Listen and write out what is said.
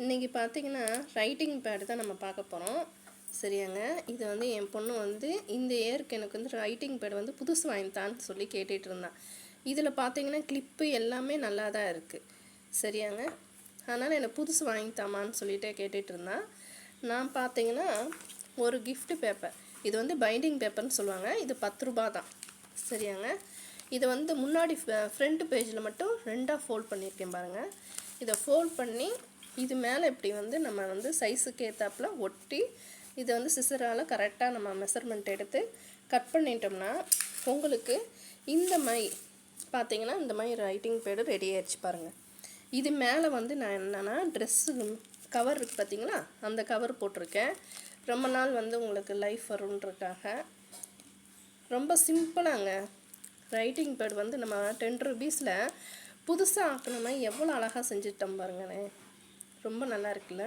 இன்றைக்கி பார்த்தீங்கன்னா writing pad தான் நம்ம பார்க்க போகிறோம். சரியாங்க. இது வந்து என் பொண்ணு வந்து இந்த இயருக்கு எனக்கு வந்து ரைட்டிங் பேடு வந்து புதுசு வாங்கித்தான்னு சொல்லி கேட்டுட்டு இருந்தான். இதில் பார்த்தீங்கன்னா கிளிப்பு எல்லாமே நல்லா தான் இருக்குது. சரியாங்க. அதனால் எனக்கு புதுசு வாங்கித்தாமான்னு சொல்லிட்டு கேட்டுட்டு இருந்தான். நான் பார்த்தீங்கன்னா ஒரு கிஃப்ட் பேப்பர், இது வந்து பைண்டிங் பேப்பர்னு சொல்லுவாங்க. இது 10 ரூபா தான். சரியாங்க. இதை வந்து முன்னாடி ஃப்ரண்ட் பேஜில் மட்டும் 2ஆக ஃபோல்ட் பண்ணியிருக்கேன் பாருங்கள். இதை ஃபோல்ட் பண்ணி இது மேலே இப்படி வந்து நம்ம வந்து சைஸுக்கு ஏற்றாப்புல ஒட்டி இதை வந்து சிசரால் கரெக்டாக நம்ம மெஷர்மெண்ட் எடுத்து கட் பண்ணிட்டோம்னா உங்களுக்கு இந்த மாதிரி பார்த்தீங்கன்னா இந்த மாதிரி ரைட்டிங் பேடு ரெடி ஆயிடுச்சு பாருங்கள். இது மேலே வந்து நான் என்னென்னா ட்ரெஸ்ஸு கவர் இருக்குது பார்த்தீங்களா, அந்த கவர் போட்டிருக்கேன். ரொம்ப நாள் வந்து உங்களுக்கு லைஃப் வரும்ன்றதுக்காக. ரொம்ப சிம்பிளாங்க. ரைட்டிங் பேட் வந்து நம்ம 10 ருபீஸில் புதுசாக ஆக்கணும்னா எவ்வளோ அழகாக செஞ்சுட்டோம் பாருங்களேன். ரொம்ப நல்லா இருக்குல்ல.